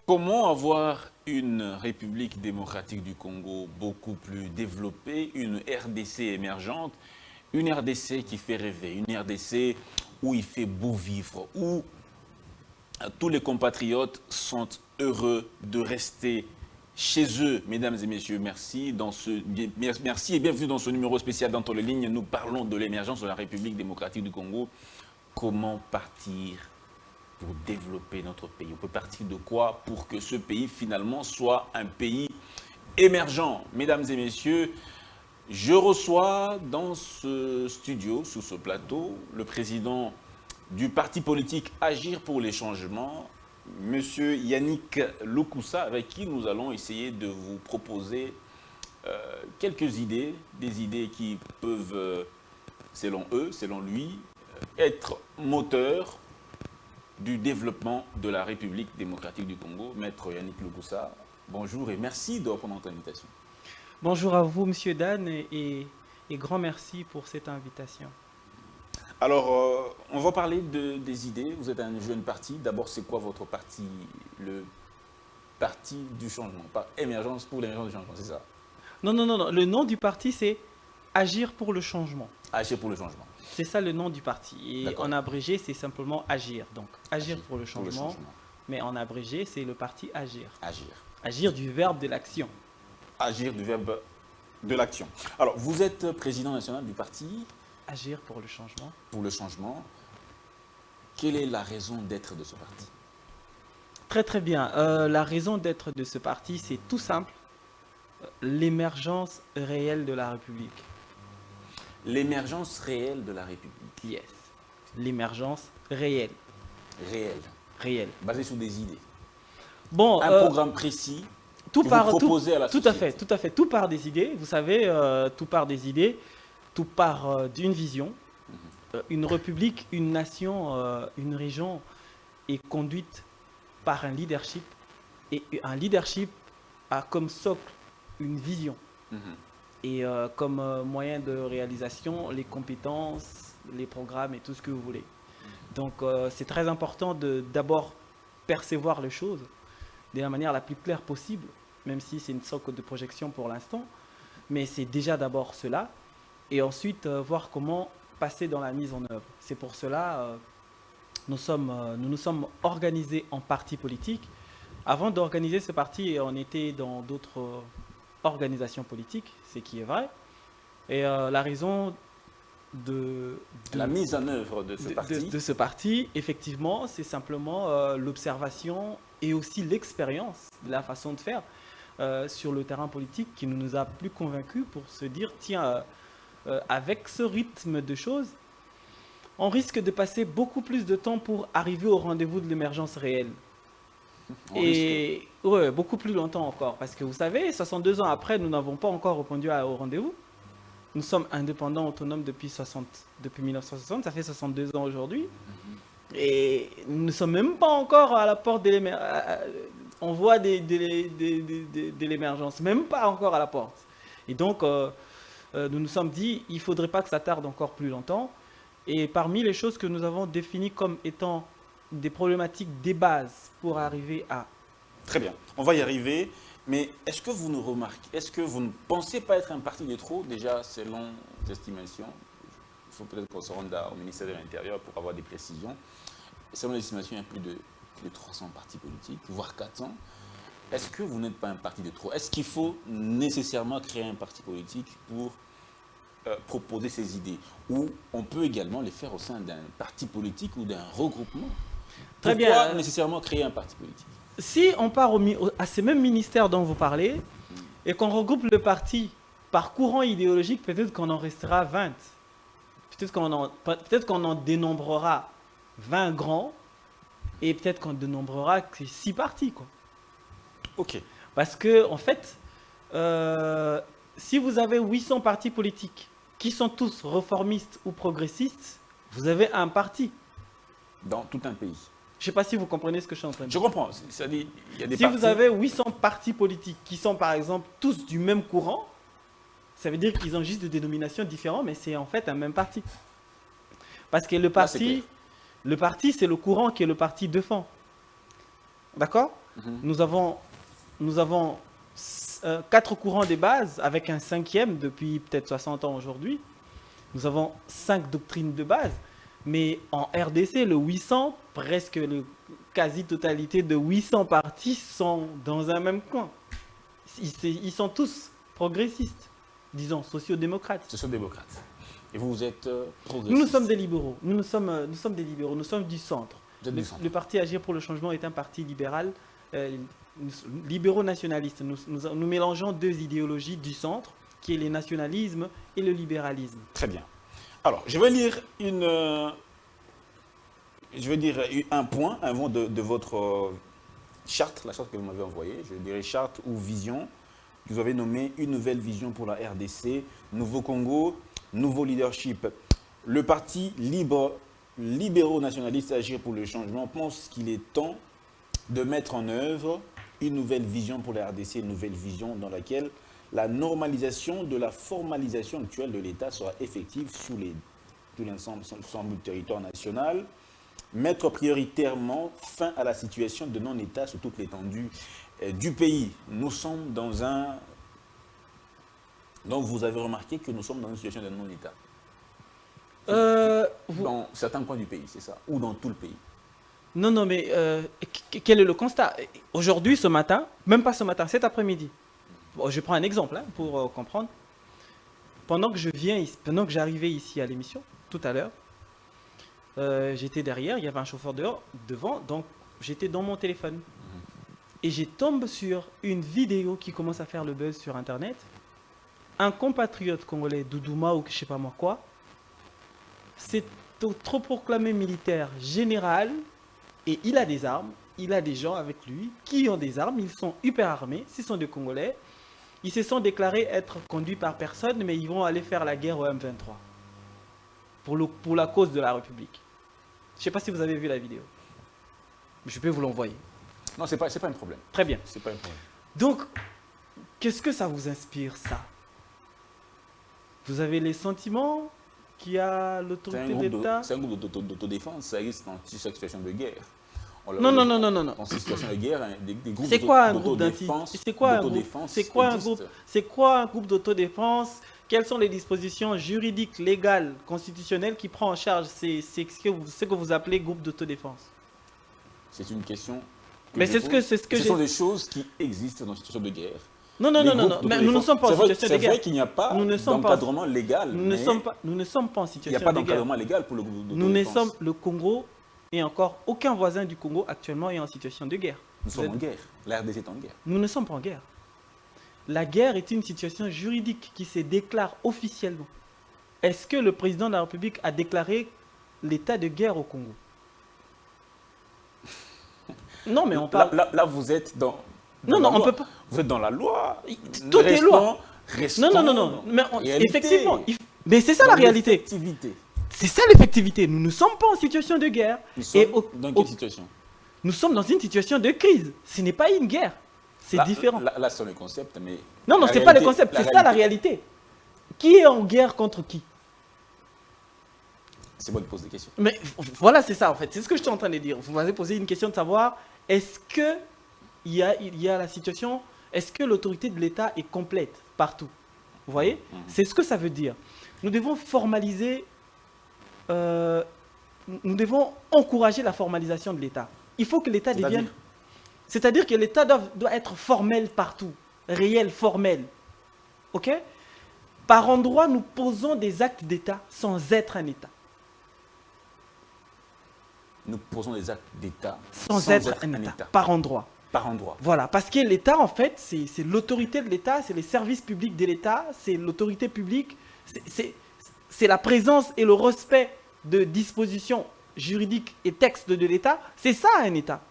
Comment avoir une République démocratique du Congo beaucoup plus développée, une RDC émergente, une RDC qui fait rêver, une RDC où il fait beau vivre, où tous les compatriotes sont heureux de rester chez eux. Mesdames et messieurs, merci. Merci et bienvenue dans ce numéro spécial d'Entre les lignes. Nous parlons de l'émergence de la République démocratique du Congo. Comment partir pour développer notre pays? On peut partir de quoi pour que ce pays finalement soit un pays émergent? Mesdames et messieurs, je reçois dans ce studio, sous ce plateau, le président du parti politique Agir pour les changements, Monsieur Yannick Lokussa, avec qui nous allons essayer de vous proposer quelques idées, des idées qui peuvent, selon eux, selon lui, être moteurs du développement de la République démocratique du Congo. Maître Yannick Lokussa, bonjour et merci de répondre à notre invitation. Bonjour à vous, Monsieur Dan, et grand merci pour cette invitation. Alors, on va parler des idées. Vous êtes un jeune parti. D'abord, c'est quoi votre parti? Le parti du changement, pas émergence pour l'émergence du changement, c'est ça? Non, non, non, non. Le nom du parti, c'est Agir pour le changement. Agir pour le changement. C'est ça le nom du parti. Et en abrégé, c'est simplement Agir. Donc, Agir pour le changement. Mais en abrégé, c'est le parti Agir. Agir. Agir du verbe de l'action. Agir du verbe de l'action. Alors, vous êtes président national du parti Agir pour le changement. Pour le changement. Quelle est la raison d'être de ce parti? Très très bien. La raison d'être de ce parti, c'est tout simple. L'émergence réelle de la République. L'émergence réelle de la République. Yes. L'émergence réelle. Réelle. Réelle. Basée sur des idées. Bon, un programme précis tout que part, vous proposez à la société. Tout à fait. Tout part des idées. Vous savez, tout part des idées. Tout part d'une vision. Une république, une nation, une région est conduite par un leadership. Et un leadership a comme socle une vision. Et comme moyen de réalisation, les compétences, les programmes et tout ce que vous voulez. Donc c'est très important de d'abord percevoir les choses de la manière la plus claire possible, même si c'est une sorte de projection pour l'instant. Mais c'est déjà d'abord cela. Et ensuite voir comment passer dans la mise en œuvre. C'est pour cela nous nous sommes organisés en parti politique. Avant d'organiser ce parti, on était dans d'autres organisations politiques, ce qui est vrai. Et la raison de la mise en œuvre de ce parti, effectivement, c'est simplement l'observation et aussi l'expérience de la façon de faire sur le terrain politique qui nous a plus convaincus pour se dire, tiens, avec ce rythme de choses, on risque de passer beaucoup plus de temps pour arriver au rendez-vous de l'émergence réelle. Et ouais, beaucoup plus longtemps encore. Parce que vous savez, 62 ans après, nous n'avons pas encore répondu au rendez-vous. Nous sommes indépendants, autonomes depuis 1960. Ça fait 62 ans aujourd'hui. Et nous ne sommes même pas encore à la porte de l'émergence. On voit de l'émergence. Même pas encore à la porte. Et donc, nous nous sommes dit, il ne faudrait pas que ça tarde encore plus longtemps. Et parmi les choses que nous avons définies comme étant des problématiques des bases pour arriver à... Très bien, on va y arriver, mais est-ce que vous nous remarquez, est-ce que vous ne pensez pas être un parti de trop, déjà selon vos estimations? Il faut peut-être qu'on se rende au ministère de l'Intérieur pour avoir des précisions. Selon l'estimation, il y a plus de 300 partis politiques, voire 400. Est-ce que vous n'êtes pas un parti de trop? Est-ce qu'il faut nécessairement créer un parti politique pour proposer ses idées? Ou on peut également les faire au sein d'un parti politique ou d'un regroupement? Très Pourquoi bien. nécessairement créer un parti politique? Si on part à ces mêmes ministères dont vous parlez et qu'on regroupe le parti par courant idéologique, peut-être qu'on en restera 20. Peut-être qu'on en dénombrera 20 grands et peut-être qu'on dénombrera que 6 partis, quoi. Ok. Parce que, en fait, si vous avez 800 partis politiques qui sont tous réformistes ou progressistes, vous avez un parti. Dans tout un pays. Je ne sais pas si vous comprenez ce que je suis en train de dire. Je comprends. C'est-à-dire, il y a des si partis... vous avez 800 partis politiques qui sont, par exemple, tous du même courant, ça veut dire qu'ils ont juste des dénominations différentes, mais c'est en fait un même parti. Parce que le parti, c'est le courant que le parti défend. D'accord? Nous avons 4 courants de base, avec un 5e depuis peut-être 60 ans aujourd'hui. Nous avons 5 doctrines de base. Mais en RDC, le 800, presque la quasi-totalité de 800 partis sont dans un même coin. Ils sont tous progressistes, disons, sociodémocrates. Sociodémocrate. Et vous êtes progressiste. Nous sommes des libéraux. Nous sommes des libéraux. Nous sommes du centre. Vous êtes du centre. Le parti Agir pour le changement est un parti libéral, libéraux nationalistes. Nous mélangeons 2 idéologies du centre, qui est le nationalisme et le libéralisme. Très bien. Alors, je vais lire un point avant de votre charte, la charte que vous m'avez envoyée. Je dirais charte ou vision, que vous avez nommé une nouvelle vision pour la RDC, Nouveau Congo, nouveau leadership. Le parti libéraux nationalistes Agir pour le changement pense qu'il est temps de mettre en œuvre une nouvelle vision pour la RDC, une nouvelle vision dans laquelle la normalisation de la formalisation actuelle de l'État sera effective sur tout l'ensemble du territoire national, mettre prioritairement fin à la situation de non-État sur toute l'étendue du pays. Nous sommes dans un... Donc vous avez remarqué que nous sommes dans une situation de non-État. Dans certains coins du pays, c'est ça? Ou dans tout le pays? Non, mais quel est le constat? Aujourd'hui, ce matin, même pas ce matin, cet après-midi, bon, je prends un exemple hein, pour comprendre. Pendant que j'arrivais ici à l'émission, tout à l'heure, j'étais derrière, il y avait un chauffeur devant, donc j'étais dans mon téléphone. Et je tombe sur une vidéo qui commence à faire le buzz sur Internet. Un compatriote congolais, Doudouma ou je sais pas moi quoi, c'est trop proclamé militaire général et il a des armes, il a des gens avec lui qui ont des armes, ils sont hyper armés, ce sont des Congolais. Ils se sont déclarés être conduits par personne, mais ils vont aller faire la guerre au M23 pour la cause de la République. Je ne sais pas si vous avez vu la vidéo. Je peux vous l'envoyer. Non, c'est pas un problème. Très bien. C'est pas un problème. Donc, qu'est-ce que ça vous inspire, ça? Vous avez les sentiments qu'il y a l'autorité d'État? C'est un groupe d'autodéfense, ça existe en situation de guerre. Non. En situation de guerre, des groupes c'est quoi un groupe d'autodéfense? C'est quoi un groupe d'autodéfense? Quelles sont les dispositions juridiques, légales, constitutionnelles qui prend en charge ce que vous appelez groupe d'autodéfense? C'est une question. Mais ce sont des choses qui existent dans une situation de guerre. Non. Mais nous ne sommes pas en situation de guerre. C'est vrai qu'il n'y a pas d'encadrement légal. Nous ne sommes pas en situation de guerre. Il n'y a pas d'encadrement légal pour le groupe d'autodéfense. Le Congo et encore aucun voisin du Congo actuellement est en situation de guerre. Nous sommes en guerre. La RDC est en guerre. Nous ne sommes pas en guerre. La guerre est une situation juridique qui se déclare officiellement. Est-ce que le président de la République a déclaré l'état de guerre au Congo? Non, mais on parle... Là, vous êtes dans... Non, on peut pas. Vous êtes dans la loi. Tout est loi. Non. Mais effectivement. Mais c'est ça la réalité. C'est ça l'effectivité. Nous ne sommes pas en situation de guerre. Dans quelle situation? Nous sommes dans une situation de crise. Ce n'est pas une guerre. C'est différent. Là, c'est le concept, mais... Non, ce n'est pas le concept. C'est ça la réalité. Qui est en guerre contre qui? C'est moi qui pose des questions. Mais voilà, c'est ça en fait. C'est ce que je suis en train de dire. Vous m'avez posé une question de savoir, est-ce qu'il y a la situation, est-ce que l'autorité de l'État est complète partout? Vous voyez? C'est ce que ça veut dire. Nous devons formaliser, nous devons encourager la formalisation de l'État. Il faut que l'État devienne... C'est-à-dire que l'État doit être formel partout, réel, formel. Ok? Par endroit, nous posons des actes d'État sans être un État. Nous posons des actes d'État sans être un État. Par endroit. Par endroit. Voilà, parce que l'État, en fait, c'est l'autorité de l'État, c'est les services publics de l'État, c'est l'autorité publique, c'est la présence et le respect de dispositions juridiques et textes de l'État. C'est ça un État.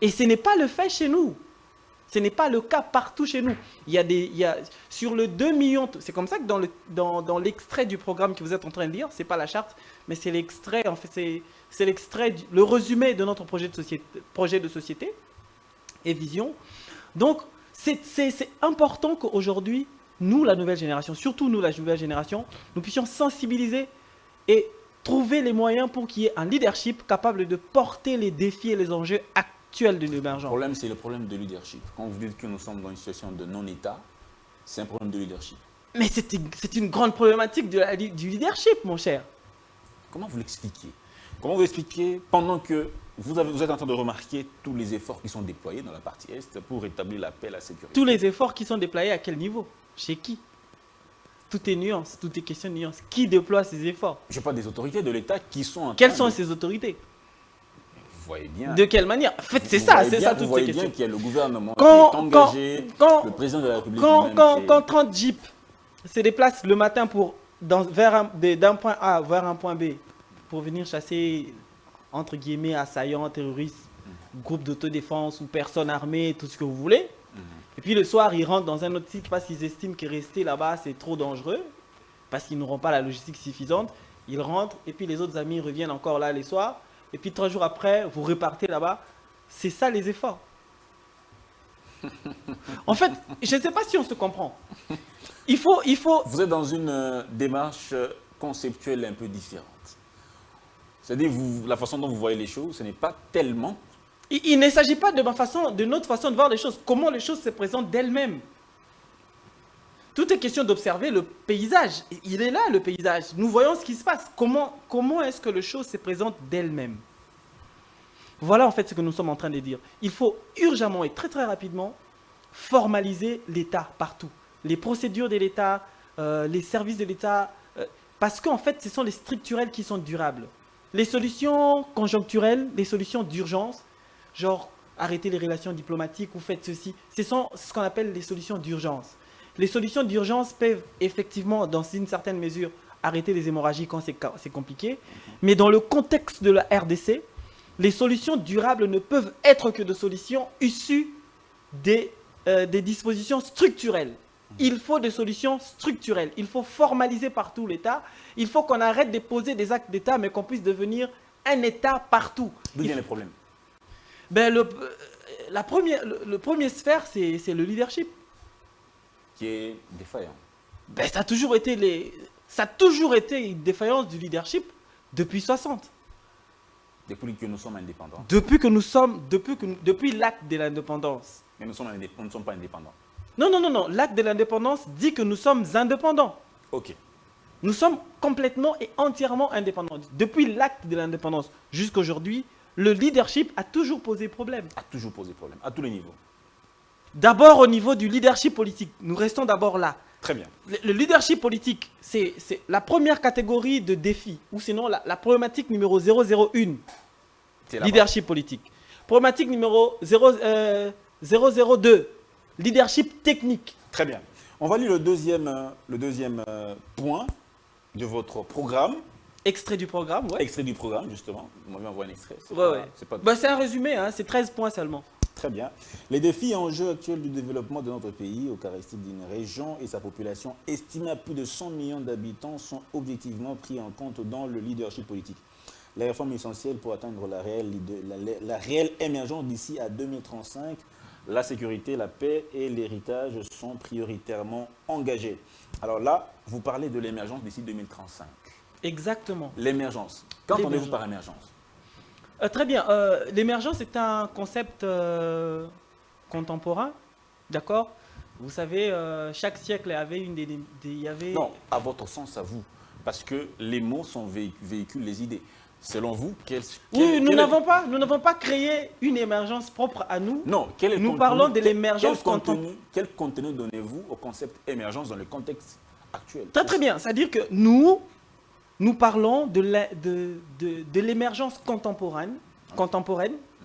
Et ce n'est pas le fait chez nous. Ce n'est pas le cas partout chez nous. Sur le 2 millions, c'est comme ça que dans l'extrait du programme que vous êtes en train de lire, c'est pas la charte, mais c'est l'extrait, en fait, c'est l'extrait, le résumé de notre projet de société et vision. Donc, c'est important qu'aujourd'hui, nous, la nouvelle génération, surtout nous, la nouvelle génération, nous puissions sensibiliser et trouver les moyens pour qu'il y ait un leadership capable de porter les défis et les enjeux actuelle de Le l'émergence. problème, c'est le problème de leadership. Quand vous dites que nous sommes dans une situation de non-État, c'est un problème de leadership. Mais c'est une grande problématique du leadership, mon cher. Comment vous l'expliquez? Comment vous expliquez pendant que vous êtes en train de remarquer tous les efforts qui sont déployés dans la partie Est pour rétablir la paix et la sécurité? Tous les efforts qui sont déployés à quel niveau? Chez qui? Tout est nuance, tout est question de nuance. Qui déploie ces efforts? Je parle des autorités de l'État qui sont en train Quelles sont de... ces autorités? Vous voyez bien. De quelle manière? En fait, c'est Vous ça, voyez c'est bien- ça vous toutes ces voyez bien questions. qu'il y a le gouvernement Quand- qui est engagé, quand- le président de la République lui-même qui est- Quand 30 jeeps se déplacent le matin d'un point A vers un point B pour venir chasser, entre guillemets, assaillants, terroristes, groupes d'autodéfense ou personnes armées, tout ce que vous voulez, et puis le soir, ils rentrent dans un autre site parce qu'ils estiment que rester là-bas, c'est trop dangereux, parce qu'ils n'auront pas la logistique suffisante, ils rentrent, et puis les autres amis reviennent encore là les soirs, et puis 3 jours après, vous repartez là-bas. C'est ça les efforts. En fait, je ne sais pas si on se comprend. Il faut... Vous êtes dans une démarche conceptuelle un peu différente. C'est-à-dire, la façon dont vous voyez les choses, ce n'est pas tellement... Il ne s'agit pas de notre façon de voir les choses, comment les choses se présentent d'elles-mêmes. Tout est question d'observer le paysage. Il est là, le paysage. Nous voyons ce qui se passe. Comment est-ce que les choses se présentent d'elles-mêmes? Voilà en fait ce que nous sommes en train de dire. Il faut urgemment et très très rapidement formaliser l'État partout. Les procédures de l'État, les services de l'État, parce qu'en fait, ce sont les structurels qui sont durables. Les solutions conjoncturelles, les solutions d'urgence, genre arrêter les relations diplomatiques ou faites ceci, ce sont ce qu'on appelle les solutions d'urgence. Les solutions d'urgence peuvent effectivement, dans une certaine mesure, arrêter les hémorragies quand c'est compliqué, mais dans le contexte de la RDC, les solutions durables ne peuvent être que des solutions issues des dispositions structurelles. Il faut des solutions structurelles. Il faut formaliser partout l'État. Il faut qu'on arrête de poser des actes d'État, mais qu'on puisse devenir un État partout. D'où viennent les problèmes? Ben, le premier sphère, c'est le leadership. Qui est défaillant. Ben, ça a toujours été une défaillance du leadership depuis 60. Depuis que nous sommes indépendants. Depuis l'acte de l'indépendance. Mais nous ne sommes pas indépendants. Non. L'acte de l'indépendance dit que nous sommes indépendants. Ok. Nous sommes complètement et entièrement indépendants. Depuis l'acte de l'indépendance jusqu'à aujourd'hui, le leadership a toujours posé problème. A toujours posé problème, à tous les niveaux. D'abord au niveau du leadership politique. Nous restons d'abord là. Très bien. Le leadership politique, c'est la première catégorie de défi, ou sinon la problématique numéro 001. Leadership politique. Problématique numéro 002. Leadership technique. Très bien. On va lire le deuxième point de votre programme. Extrait du programme, ouais. Extrait du programme, justement. Vous m'avez envoyé un extrait. C'est un résumé, hein, c'est 13 points seulement. Très bien. Les défis et enjeux actuels du développement de notre pays, aux caractéristiques d'une région et sa population estimée à plus de 100 millions d'habitants sont objectivement pris en compte dans le leadership politique. Les réformes essentielles pour atteindre la réelle émergence d'ici à 2035, la sécurité, la paix et l'héritage sont prioritairement engagés. Alors là, vous parlez de l'émergence d'ici 2035. Exactement. L'émergence. Qu'entendez-vous par émergence? Très bien. L'émergence est un concept contemporain, d'accord? Vous savez, chaque siècle avait Non, à votre sens, à vous. Parce que les mots véhiculent les idées. Selon vous, nous n'avons pas créé une émergence propre à nous. Non, nous parlons de l'émergence contemporaine. Quel contenu donnez-vous au concept émergence dans le contexte actuel? Très bien. C'est-à-dire que nous parlons de l'émergence contemporaine,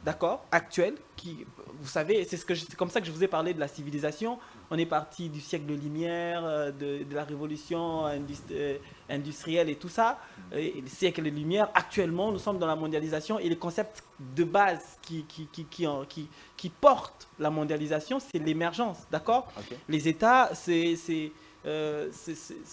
d'accord, actuelle, qui, vous savez, c'est comme ça que je vous ai parlé de la civilisation. On est parti du siècle de lumière, de la révolution industrielle et tout ça, et le siècle de lumière. Actuellement, nous sommes dans la mondialisation et les concepts de base qui portent la mondialisation, c'est l'émergence, d'accord? Okay. Les États,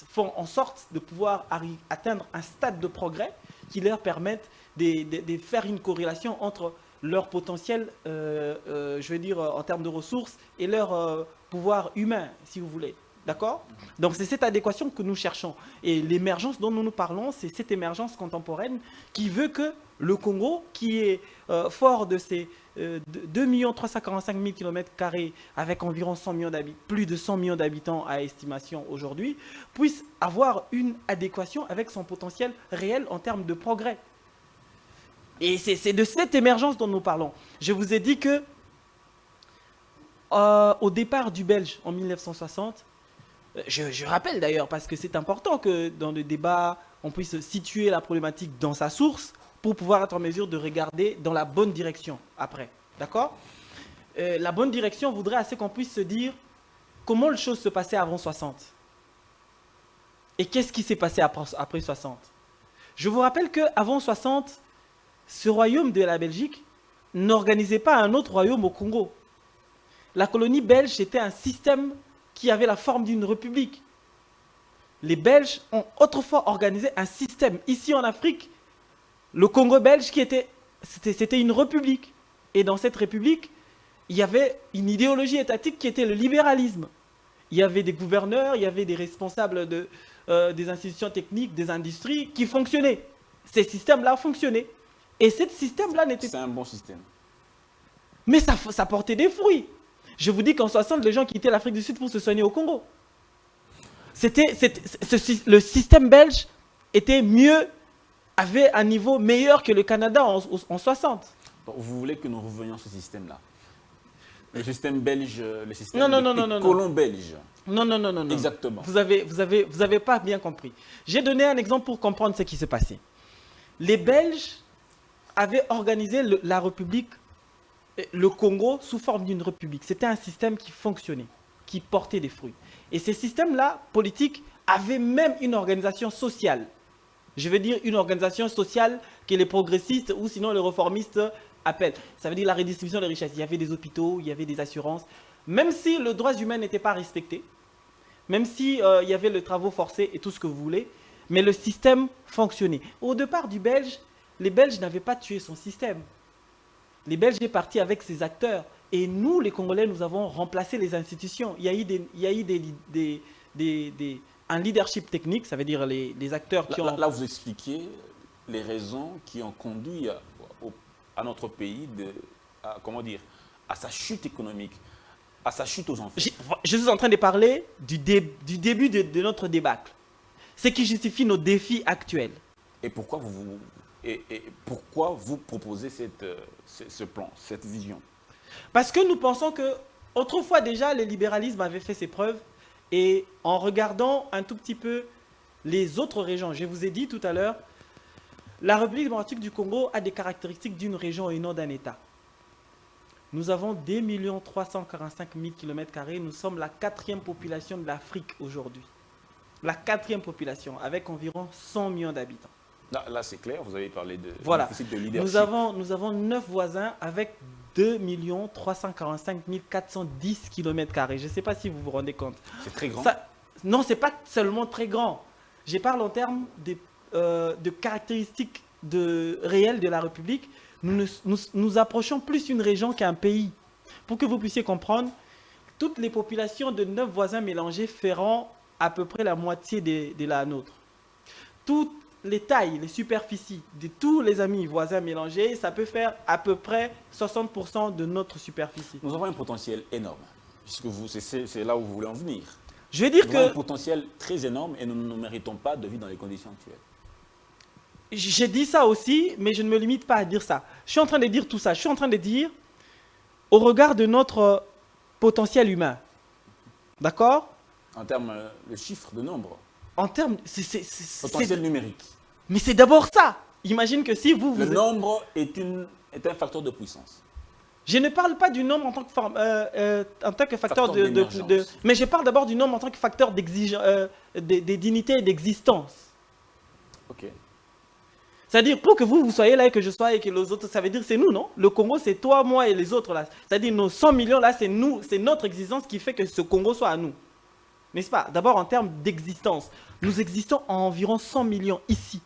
font en sorte de pouvoir atteindre un stade de progrès qui leur permette de faire une corrélation entre leur potentiel, je veux dire, en termes de ressources et leur pouvoir humain, si vous voulez. D'accord? Donc c'est cette adéquation que nous cherchons. Et l'émergence dont nous parlons, c'est cette émergence contemporaine qui veut que le Congo, qui est fort de 2 345 000 km² avec environ 100 millions plus de 100 millions d'habitants à estimation aujourd'hui, puisse avoir une adéquation avec son potentiel réel en termes de progrès. Et c'est de cette émergence dont nous parlons. Je vous ai dit que au départ du Belge en 1960, je rappelle d'ailleurs parce que c'est important que dans le débat, on puisse situer la problématique dans sa source pour pouvoir être en mesure de regarder dans la bonne direction après. D'accord? La bonne direction voudrait assez qu'on puisse se dire comment les choses se passaient avant 60. Et qu'est-ce qui s'est passé après 60? Je vous rappelle qu'avant 60, ce royaume de la Belgique n'organisait pas un autre royaume au Congo. La colonie belge était un système qui avait la forme d'une république. Les Belges ont autrefois organisé un système ici en Afrique. Le Congo belge, c'était une république. Et dans cette république, il y avait une idéologie étatique qui était le libéralisme. Il y avait des gouverneurs, il y avait des responsables des institutions techniques, des industries qui fonctionnaient. Ces systèmes-là fonctionnaient. Et ce système-là n'était pas... C'est un bon système. Mais ça portait des fruits. Je vous dis qu'en 60, les gens quittaient l'Afrique du Sud pour se soigner au Congo. Le système belge était mieux, avait un niveau meilleur que le Canada en 60. Donc, vous voulez que nous revenions à ce système-là? Le système belge, le système colon belge. Non. Exactement. Vous avez pas bien compris. J'ai donné un exemple pour comprendre ce qui se passait. Les Belges avaient organisé la République, le Congo, sous forme d'une république. C'était un système qui fonctionnait, qui portait des fruits. Et ces systèmes-là, politiques, avaient même une organisation sociale. Je veux dire une organisation sociale que les progressistes ou sinon les réformistes appellent. Ça veut dire la redistribution des richesses. Il y avait des hôpitaux, il y avait des assurances. Même si le droit humain n'était pas respecté, même si il y avait le travaux forcés et tout ce que vous voulez, mais le système fonctionnait. Au départ du Belge, les Belges n'avaient pas tué son système. Les Belges sont partis avec ses acteurs. Et nous, les Congolais, nous avons remplacé les institutions. Il y a eu un leadership technique, ça veut dire les acteurs qui ont... Là, vous expliquez les raisons qui ont conduit à notre pays à sa chute économique, à sa chute aux enfers. Je suis en train de parler du début de notre débâcle. Ce qui justifie nos défis actuels. Et pourquoi vous proposez ce plan, cette vision? Parce que nous pensons que autrefois déjà, le libéralisme avait fait ses preuves. Et en regardant un tout petit peu les autres régions, je vous ai dit tout à l'heure, la République démocratique du Congo a des caractéristiques d'une région et non d'un État. Nous avons 2 345 000 km². Nous sommes la 4e population de l'Afrique aujourd'hui. La 4e population, avec environ 100 millions d'habitants. Là c'est clair, vous avez parlé de déficit de leadership. Nous avons 9 voisins avec 2 345 410 km². Je ne sais pas si vous vous rendez compte. C'est très grand. Non, ce n'est pas seulement très grand. Je parle en termes de caractéristiques réelles de la République. Nous approchons plus une région qu'un pays. Pour que vous puissiez comprendre, toutes les populations de 9 voisins mélangés feront à peu près la moitié de la nôtre. Toutes les tailles, les superficies de tous les amis voisins mélangés, ça peut faire à peu près 60% de notre superficie. Nous avons un potentiel énorme, puisque c'est là où vous voulez en venir. Je veux dire nous avons un potentiel très énorme et nous ne méritons pas de vivre dans les conditions actuelles. J'ai dit ça aussi, mais je ne me limite pas à dire ça. Je suis en train de dire tout ça. Je suis en train de dire, au regard de notre potentiel humain, d'accord? En termes de chiffres, de nombre. En termes... potentiel numérique. Mais c'est d'abord ça. Imagine que si vous... Le nombre est un facteur de puissance. Je ne parle pas du nombre en tant que facteur de... Mais je parle d'abord du nombre en tant que facteur de dignité et d'existence. Ok. C'est-à-dire, pour que vous soyez là et que je sois et que les autres, ça veut dire c'est nous, non? Le Congo, c'est toi, moi et les autres là. C'est-à-dire, nos 100 millions là, c'est nous, c'est notre existence qui fait que ce Congo soit à nous. N'est-ce pas? D'abord, en termes d'existence, nous existons à environ 100 millions ici.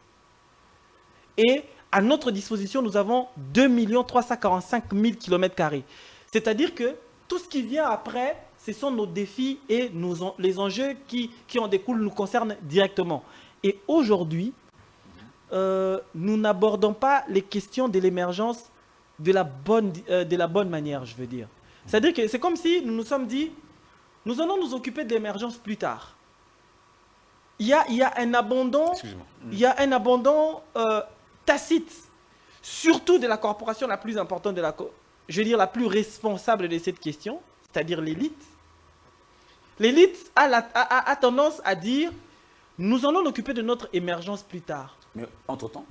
Et à notre disposition, nous avons 2 345 000 km². C'est-à-dire que tout ce qui vient après, ce sont nos défis et les enjeux qui en découlent nous concernent directement. Et aujourd'hui, nous n'abordons pas les questions de l'émergence de la bonne manière, je veux dire. C'est-à-dire que c'est comme si nous nous sommes dit, nous allons nous occuper de l'émergence plus tard. Il y a un abandon, tacite, surtout de la corporation la plus importante, je veux dire la plus responsable de cette question, c'est-à-dire l'élite. L'élite a tendance à dire, nous allons nous occuper de notre émergence plus tard. Mais entre-temps?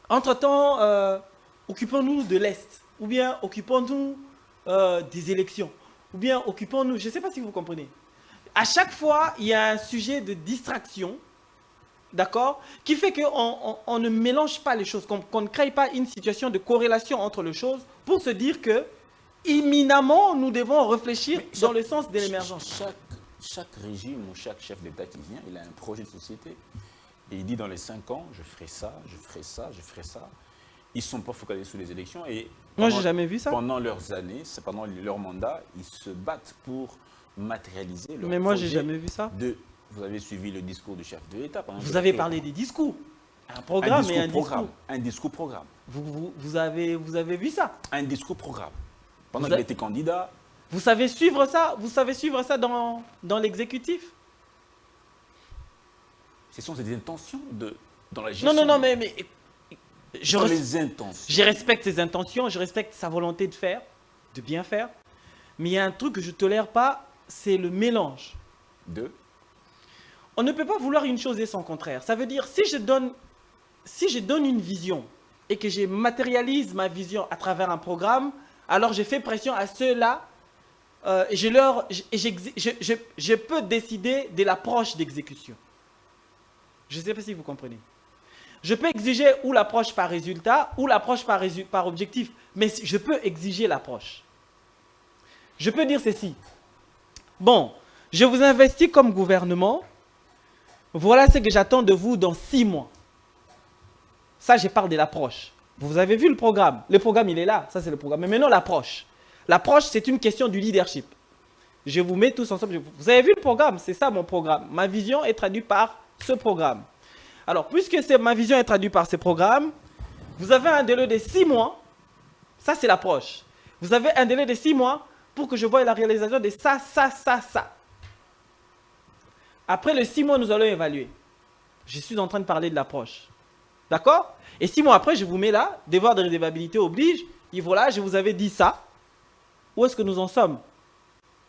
Entre-temps, occupons-nous de l'Est, ou bien occupons-nous des élections, ou bien occupons-nous, je ne sais pas si vous comprenez. À chaque fois, il y a un sujet de distraction, d'accord, qui fait qu'on ne mélange pas les choses, qu'on ne crée pas une situation de corrélation entre les choses pour se dire que, imminemment, nous devons réfléchir dans le sens de l'émergence. Chaque régime ou chaque chef d'État qui vient, il a un projet de société. Et il dit dans les 5 ans, je ferai ça, je ferai ça, je ferai ça. Ils ne sont pas focalisés sur les élections. Et moi, je n'ai jamais vu ça. Pendant leurs années, pendant leur mandat, ils se battent pour matérialiser leur Mais moi, je n'ai jamais vu ça. Vous avez suivi le discours du chef de l'État. Vous avez parlé des discours. Un programme et un discours. Un discours-programme. Vous avez vu ça. Un discours-programme. Pendant qu'il était candidat. Vous savez suivre ça? Vous savez suivre ça dans l'exécutif? Ce sont des intentions dans la gestion. Non, mais je respecte ses intentions, je respecte sa volonté de faire, de bien faire. Mais il y a un truc que je ne tolère pas, c'est le mélange. On ne peut pas vouloir une chose et son contraire. Ça veut dire, si je donne une vision et que je matérialise ma vision à travers un programme, alors je fais pression à ceux-là et je peux décider de l'approche d'exécution. Je ne sais pas si vous comprenez. Je peux exiger ou l'approche par résultat ou l'approche par objectif, mais je peux exiger l'approche. Je peux dire ceci. Bon, je vous investis comme gouvernement. Voilà ce que j'attends de vous dans 6 mois. Ça, je parle de l'approche. Vous avez vu le programme. Le programme, il est là. Ça, c'est le programme. Mais maintenant, l'approche. L'approche, c'est une question du leadership. Je vous mets tous ensemble. Vous avez vu le programme? C'est ça, mon programme. Ma vision est traduite par ce programme. Alors, puisque ma vision est traduite par ce programme, vous avez un délai de 6 mois. Ça, c'est l'approche. Vous avez un délai de 6 mois pour que je voie la réalisation de ça, ça, ça, ça. Après les 6 mois, nous allons évaluer. Je suis en train de parler de l'approche. D'accord? Et 6 mois après, je vous mets là, devoir de rédevabilité oblige. Et voilà, je vous avais dit ça. Où est-ce que nous en sommes?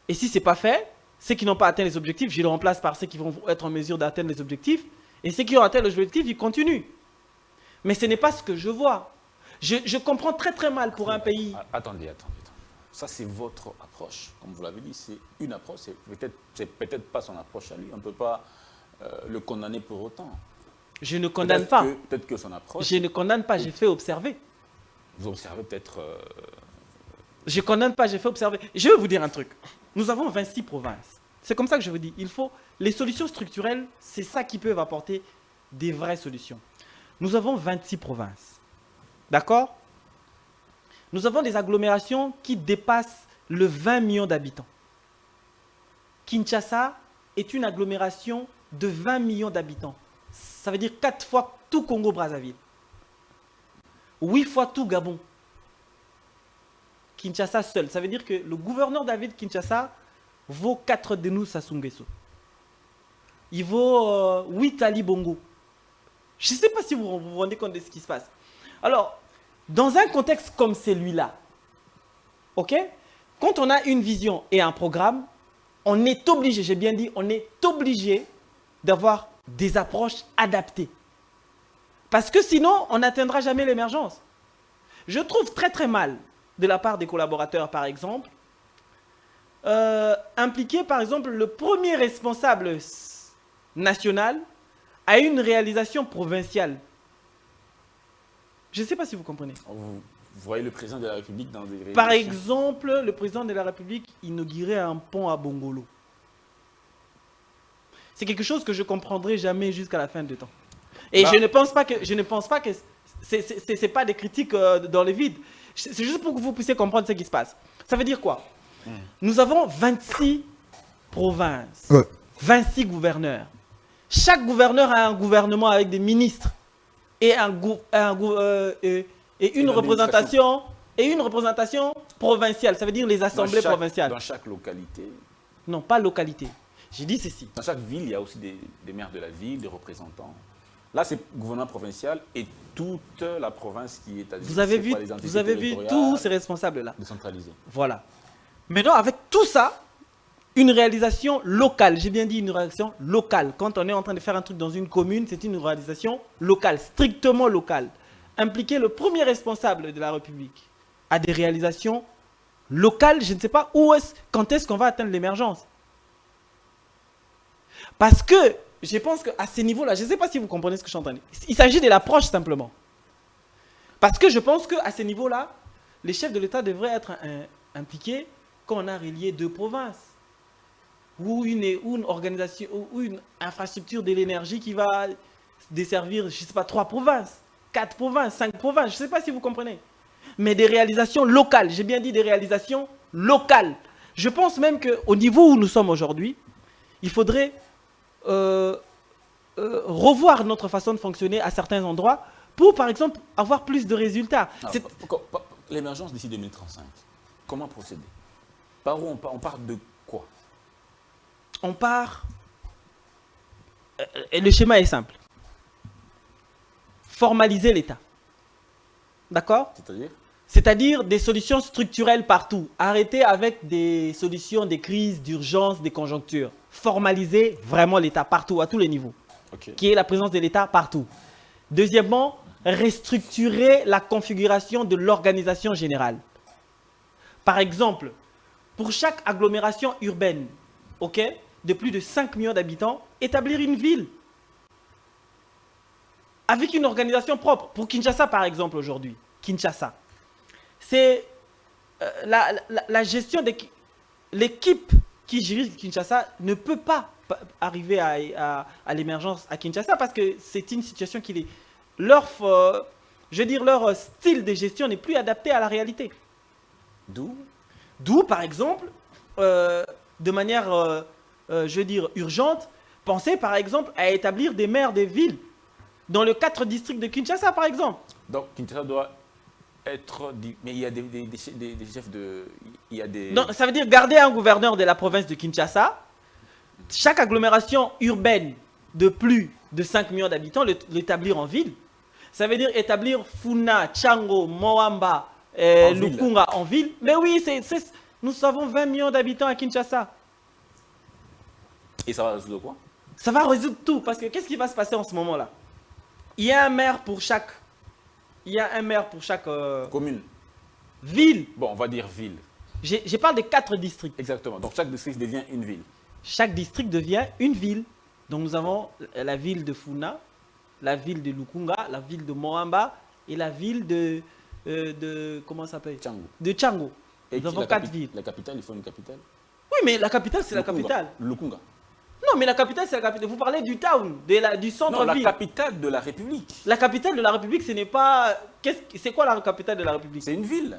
Et si ce n'est pas fait, ceux qui n'ont pas atteint les objectifs, je les remplace par ceux qui vont être en mesure d'atteindre les objectifs. Et ceux qui ont atteint les objectifs, ils continuent. Mais ce n'est pas ce que je vois. Je comprends très très mal pour un pays. Attendez. Ça, c'est votre approche. Comme vous l'avez dit, c'est une approche. C'est peut-être pas son approche à lui. On ne peut pas le condamner pour autant. Je ne condamne pas. Peut-être que son approche... Je ne condamne pas, j'ai fait observer. Vous observez peut-être... Je ne condamne pas, j'ai fait observer. Je vais vous dire un truc. Nous avons 26 provinces. C'est comme ça que je vous dis. Les solutions structurelles, c'est ça qui peut apporter des vraies solutions. Nous avons 26 provinces. D'accord? Nous avons des agglomérations qui dépassent le 20 millions d'habitants. Kinshasa est une agglomération de 20 millions d'habitants. Ça veut dire 4 fois tout Congo-Brazzaville. 8 fois tout Gabon. Kinshasa seul. Ça veut dire que le gouverneur David Kinshasa vaut 4 Denis Sassou Nguesso. Il vaut 8 Ali Bongo. Je ne sais pas si vous vous rendez compte de ce qui se passe. Alors, dans un contexte comme celui-là, ok, quand on a une vision et un programme, on est obligé, j'ai bien dit, on est obligé d'avoir des approches adaptées. Parce que sinon, on n'atteindra jamais l'émergence. Je trouve très très mal, de la part des collaborateurs par exemple, impliquer par exemple le premier responsable national à une réalisation provinciale. Je ne sais pas si vous comprenez. Vous voyez le président de la République dans des réunions. Par exemple, le président de la République inaugurait un pont à Bongolo. C'est quelque chose que je ne comprendrai jamais jusqu'à la fin du temps. Et je ne pense pas que ce n'est pas des critiques dans le vide. C'est juste pour que vous puissiez comprendre ce qui se passe. Ça veut dire quoi? Nous avons 26 provinces, 26 gouverneurs. Chaque gouverneur a un gouvernement avec des ministres et une représentation et une représentation provinciale, ça veut dire les assemblées provinciales. Dans chaque localité. Non, pas localité. J'ai dit ceci. Dans chaque ville, il y a aussi des maires de la ville, des représentants. Là, c'est le gouvernement provincial et toute la province qui est à Vous avez vu tous ces responsables-là. Décentralisés. Voilà. Maintenant, avec tout ça, une réalisation locale, j'ai bien dit une réalisation locale. Quand on est en train de faire un truc dans une commune, c'est une réalisation locale, strictement locale. Impliquer le premier responsable de la République à des réalisations locales, je ne sais pas quand est-ce qu'on va atteindre l'émergence. Parce que je pense qu'à ces niveaux-là, je ne sais pas si vous comprenez ce que je suis en train de dire. Il s'agit de l'approche simplement. Parce que je pense qu'à ces niveaux-là, les chefs de l'État devraient être impliqués quand on a relié deux provinces. Ou une organisation, ou une infrastructure de l'énergie qui va desservir, je ne sais pas, 3 provinces, 4 provinces, 5 provinces, je ne sais pas si vous comprenez. Mais des réalisations locales, j'ai bien dit des réalisations locales. Je pense même qu'au niveau où nous sommes aujourd'hui, il faudrait revoir notre façon de fonctionner à certains endroits pour, par exemple, avoir plus de résultats. L'émergence d'ici 2035, comment procéder? Par où on part de quoi? On part... le schéma est simple. Formaliser l'État. D'accord? C'est-à-dire? C'est-à-dire des solutions structurelles partout. Arrêter avec des solutions, des crises, d'urgence, des conjonctures. Formaliser vraiment l'État partout, à tous les niveaux. Okay. Qui est la présence de l'État partout. Deuxièmement, restructurer la configuration de l'organisation générale. Par exemple, pour chaque agglomération urbaine, de plus de 5 millions d'habitants, établir une ville. Avec une organisation propre. Pour Kinshasa, par exemple, aujourd'hui. Kinshasa. C'est la gestion de l'équipe qui dirige Kinshasa ne peut pas arriver à l'émergence à Kinshasa parce que c'est une situation qui est... Leur style de gestion n'est plus adapté à la réalité. D'où, par exemple, de manière, urgente, penser, par exemple, à établir des maires des villes dans les 4 districts de Kinshasa, par exemple. Donc, Kinshasa doit être... Mais il y a des chefs de... Non, ça veut dire garder un gouverneur de la province de Kinshasa. Chaque agglomération urbaine de plus de 5 millions d'habitants, l'établir en ville. Ça veut dire établir Funa, Tchango, Moamba, Lukunga en ville. Mais oui, nous avons 20 millions d'habitants à Kinshasa. Et ça va résoudre quoi? Ça va résoudre tout. Parce que qu'est-ce qui va se passer en ce moment-là? Il y a un maire pour chaque... commune. Ville. Bon, on va dire ville. Je parle de 4 districts. Exactement. Donc chaque district devient une ville. Chaque district devient une ville. Donc nous avons la ville de Funa, la ville de Lukunga, la ville de Moamba et la ville de comment ça s'appelle? Tchango. De Tchango. Et nous avons 4 villes. La capitale, il faut une capitale. Oui, mais la capitale, c'est la capitale. Lukunga. Non, mais la capitale, c'est la capitale. Vous parlez du town, du centre-ville. Non, la capitale de la République. La capitale de la République, ce n'est pas... C'est quoi la capitale de la République? C'est une ville.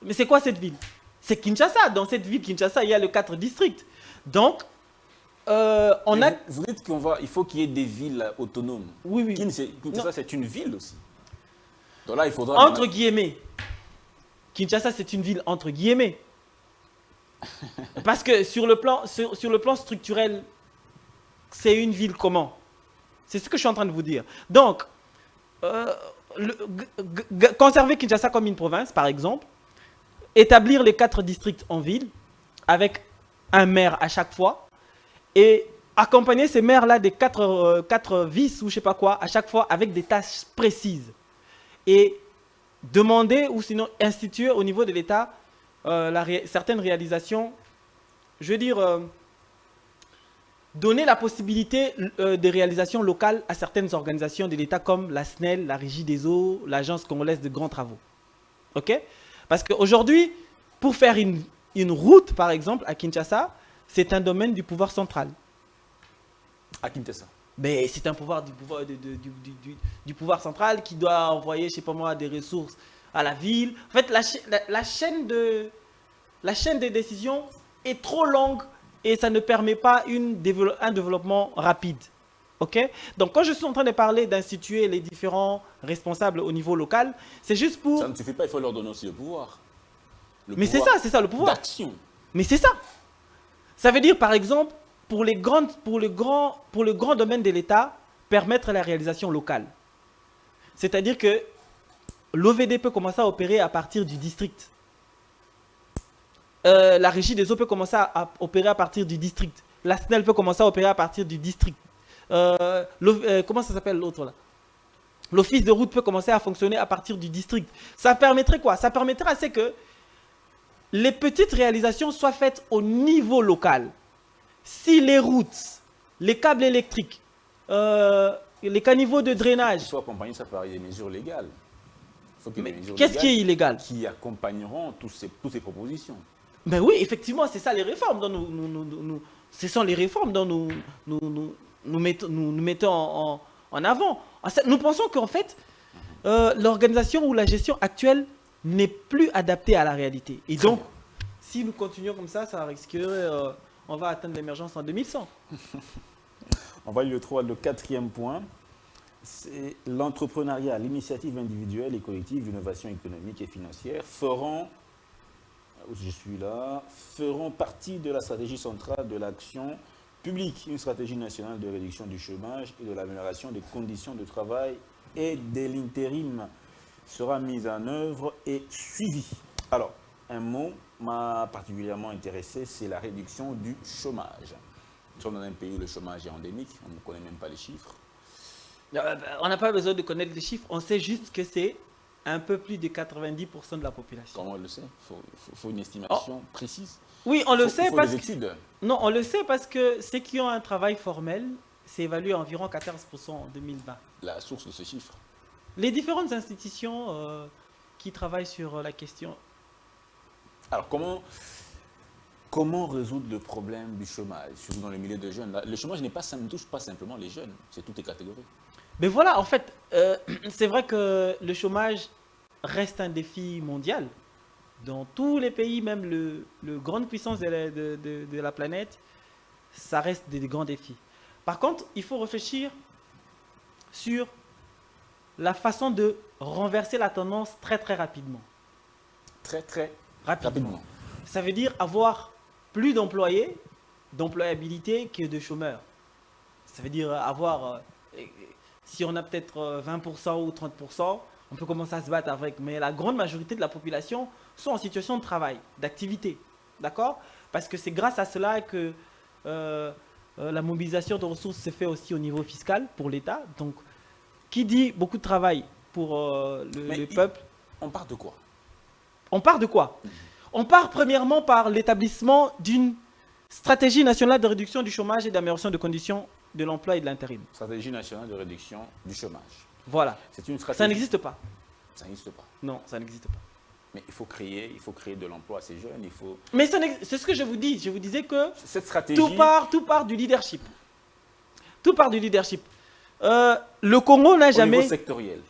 Mais c'est quoi cette ville? C'est Kinshasa. Dans cette ville, Kinshasa, il y a les 4 districts. Donc, Vous dites qu'il faut qu'il y ait des villes autonomes. Oui. Kinshasa, c'est une ville aussi. Donc là, il faudra... Entre guillemets. Kinshasa, c'est une ville entre guillemets. Parce que sur le plan structurel, c'est une ville comment? C'est ce que je suis en train de vous dire. Donc, conserver Kinshasa comme une province, par exemple, établir les 4 districts en ville, avec un maire à chaque fois, et accompagner ces maires-là des 4 vices ou je sais pas quoi, à chaque fois, avec des tâches précises. Et demander ou sinon instituer au niveau de l'État certaines réalisations, je veux dire, donner la possibilité de réalisations locales à certaines organisations de l'État comme la SNEL, la Régie des eaux, l'Agence congolaise de grands travaux. Ok? Parce qu'aujourd'hui, pour faire une route, par exemple, à Kinshasa, c'est un domaine du pouvoir central. À Kinshasa? Mais c'est un pouvoir du pouvoir central qui doit envoyer, je sais pas moi, des ressources à la ville. En fait, la chaîne de décision est trop longue et ça ne permet pas un développement rapide. Ok? Donc, quand je suis en train de parler d'instituer les différents responsables au niveau local, c'est juste pour... Ça ne suffit pas, il faut leur donner aussi le pouvoir. Le Mais pouvoir c'est ça le pouvoir. d'action. Mais c'est ça. Ça veut dire, par exemple, pour le grand domaine de l'État, permettre la réalisation locale. C'est-à-dire que l'OVD peut commencer à opérer à partir du district. La régie des eaux peut commencer à opérer à partir du district. La SNEL peut commencer à opérer à partir du district. Comment ça s'appelle l'autre là? L'office de route peut commencer à fonctionner à partir du district. Ça permettrait quoi? Ça permettrait à ce que les petites réalisations soient faites au niveau local. Si les routes, les câbles électriques, les caniveaux de drainage... Il faut accompagner ça par des mesures légales. Qu'est-ce qui est illégal? Qui accompagneront toutes ces propositions. Ben oui, effectivement, c'est ça les réformes dont ce sont les réformes dont nous mettons en avant. Nous pensons qu'en fait, l'organisation ou la gestion actuelle n'est plus adaptée à la réalité. Et donc, si nous continuons comme ça risquerait, on va atteindre l'émergence en 2100. On va lire le quatrième point. C'est l'entrepreneuriat, l'initiative individuelle et collective d'innovation économique et financière feront partie de la stratégie centrale de l'action publique, une stratégie nationale de réduction du chômage et de l'amélioration des conditions de travail et de l'intérim sera mise en œuvre et suivie. Alors, un mot m'a particulièrement intéressé, c'est la réduction du chômage. Nous sommes dans un pays où le chômage est endémique, on ne connaît même pas les chiffres. On n'a pas besoin de connaître les chiffres, on sait juste que c'est un peu plus de 90% de la population. Comment on le sait? Il faut une estimation précise. Oui, on le sait parce des études. Non, on le sait parce que ceux qui ont un travail formel, c'est évalué à environ 14% en 2020. La source de ce chiffre? Les différentes institutions qui travaillent sur la question. Alors, comment résoudre le problème du chômage, surtout dans le milieu des jeunes? Le chômage ne touche pas simplement les jeunes, c'est toutes les catégories. Mais voilà, en fait, c'est vrai que le chômage reste un défi mondial. Dans tous les pays, même le grande puissance de la planète, ça reste des grands défis. Par contre, il faut réfléchir sur la façon de renverser la tendance très très rapidement. Très rapidement. Ça veut dire avoir plus d'employés, d'employabilité que de chômeurs. Ça veut dire avoir, si on a peut-être 20% ou 30%, on peut commencer à se battre avec. Mais la grande majorité de la population sont en situation de travail, d'activité. D'accord? Parce que c'est grâce à cela que la mobilisation de ressources se fait aussi au niveau fiscal pour l'État. Donc, qui dit beaucoup de travail pour le peuple? On part de quoi? On part de quoi? On part premièrement par l'établissement d'une stratégie nationale de réduction du chômage et d'amélioration des conditions de l'emploi et de l'intérim. Stratégie nationale de réduction du chômage. Voilà. C'est une stratégie. Ça n'existe pas. Ça n'existe pas. Non, ça n'existe pas. Mais il faut créer de l'emploi à ces jeunes. Mais c'est ce que je vous dis. Je vous disais que cette stratégie, tout part du leadership. Tout part du leadership. Le Congo n'a jamais... Au niveau sectoriel,